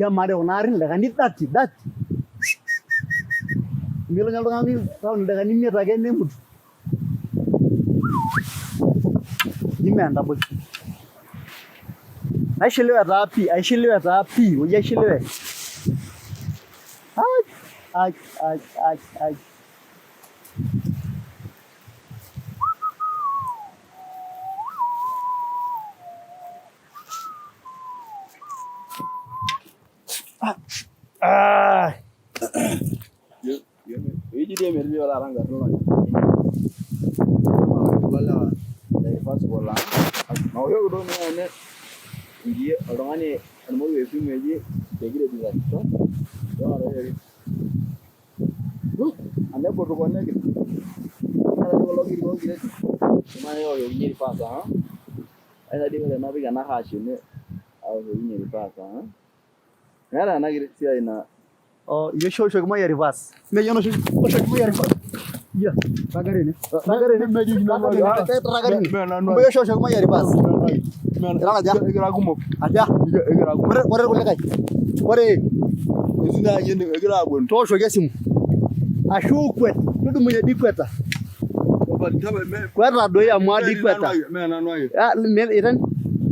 Ya mare onarin dakani 30. Milo nyalo ngani tahun dakani 100 ake nemut. Nimeenda boy. Aishelewa tapi, ujashelewe. Ai. Ini dia mereka orang nggak tahu. Wala dari pas bola. Mau ya udah nih ini orang ini mau website meja segera bisa. So ada ini. Anda foto kau ni. Ada kalau gitu. Cuma yo ini pas ah. Ada di mana nabi kan hasil ni. Aku ini pas ah. Nada nak kira siapa ina. Oh, ये show show कमाया रिवास मैं ये no show कमाया रिवास या रागरे ने मैं जी ना रागरे मैं शो कमाया रिवास मैं रहा जा एगरा गुमो आजा एगरा Gumo ore ko lekai ore Isina yende egira gon to shogee simu ashukwet tudu mwenye dikweta kweta doi amwa dikweta ah iran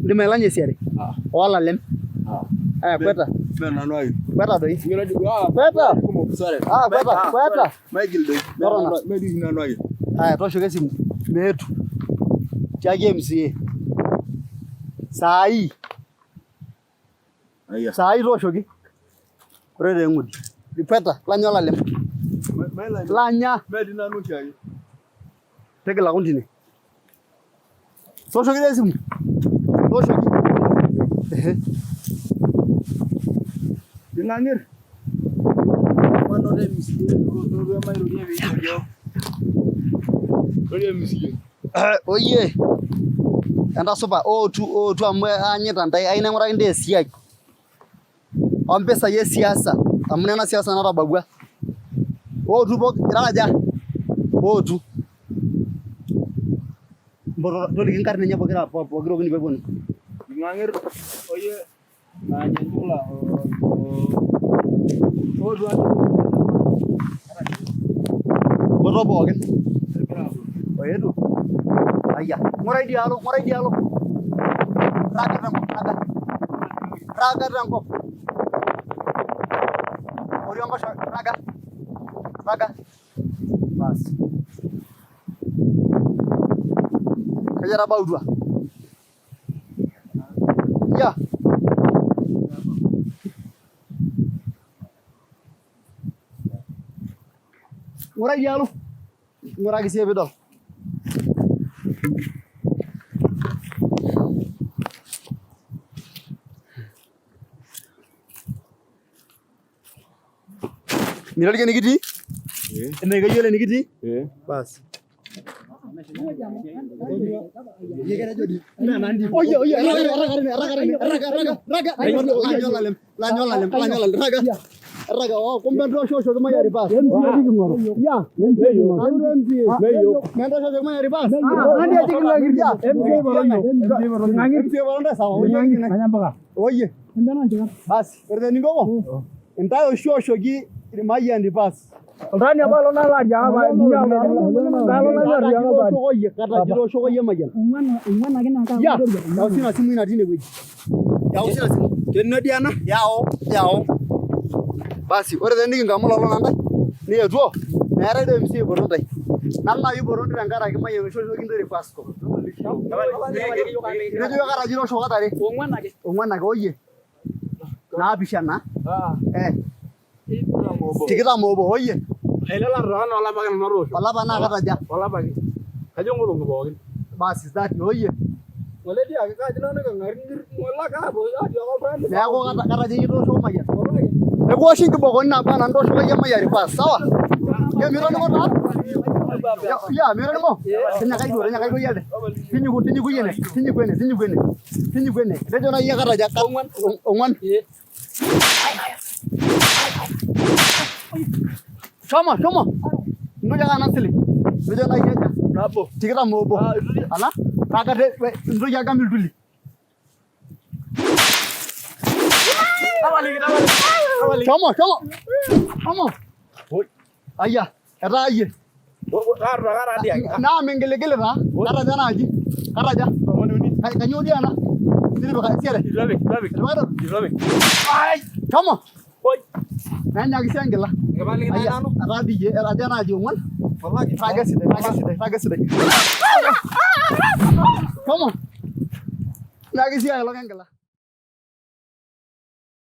limelanye siare wala lem kweta kweta doi kweta kweta Michael doi me di na noy to shogee simu metu cha games sai to shogee Rede ngudi. Dipeta lanya la lem. Lanya. Medina no chai. Tege la kundi ne. So shogi desimu. So shogi. Dinangir. Mano de misye. Ro mai ro ye yo. Ro misye. Oye. Anda soba tu amwe anyeta ndai aina ngora inde siai. Ampesa ye siasa amnena siasa na rabagwa tu bok raja tu boro doli ngarne nya bogira bogiro gni bebon ngangir oye na nyendula duan boro bogen oye tu ayya ngorai dialo raga rango Oriamba raga bas kajara baudua ya ngora gisi bedol Miral ke nikiti? Ene ga yole nikiti? Bas. Ye gara jodi. Na nandi. Oye raga. Lanyolalem raga. Raga kumbe ndo shosho kama yari bas. Ya. Meyo. Mendo shosho kama yari bas. Nandi ajiki ngirja. MC baronda sawa. Anyambaka. Oye. Ndana njega. Bas. Erde ningogo. Entayo shosho gi Mayian bas. Rani abalo na la jaba nalo na ya baba. Oye kata jiro shogoye Mayian. Umwana kina ka. Ya. Usina simu ina tine weji. Ya usina simu. Kenno diana? Yao. Basi ore ndingi ngamula lona ndai. Ni etuo. Mere do MC borondai. Nalla yu borondi ngara ki Mayian shosho kindere pasko. Rejo kara jiro shogata re. Ongwana ke oye. Na bishana. Tikita mobo oye. Elela rano ala bagan maro. Wala bana kata ja. Wala bagi. Kajongo longo bogin. Basi zati oye. Wala dia ka jina na ngaringir wala ka bo ya ko brand. Ya ko kata jiro sho Mayian. E ko shinki bogo na bana ndo sho ye Mayian pas sawa. Ya miro no ta. Ya miro no. Tinya kai go yelde. Tinyu go yene. Tinyu kwene. Rejo na ye kata ja ka ongwan. Choma. Ngoja kana sili. Ngoja na yeja. Napo. Tikita mobo. Ala. Kaka de ngoja gambil duli. Shomo. Aya, etaa iyie. Naa mingiligili taa. Karaja naaji. Karaja. Kanyoo dii ena? Tipika siare. Shomo. Nanyaki sii enkila. Aya, etaa dii iyie. Aja naaji ong'uan. Rage sidai. Shomo. Nyaki sii ailok enkila.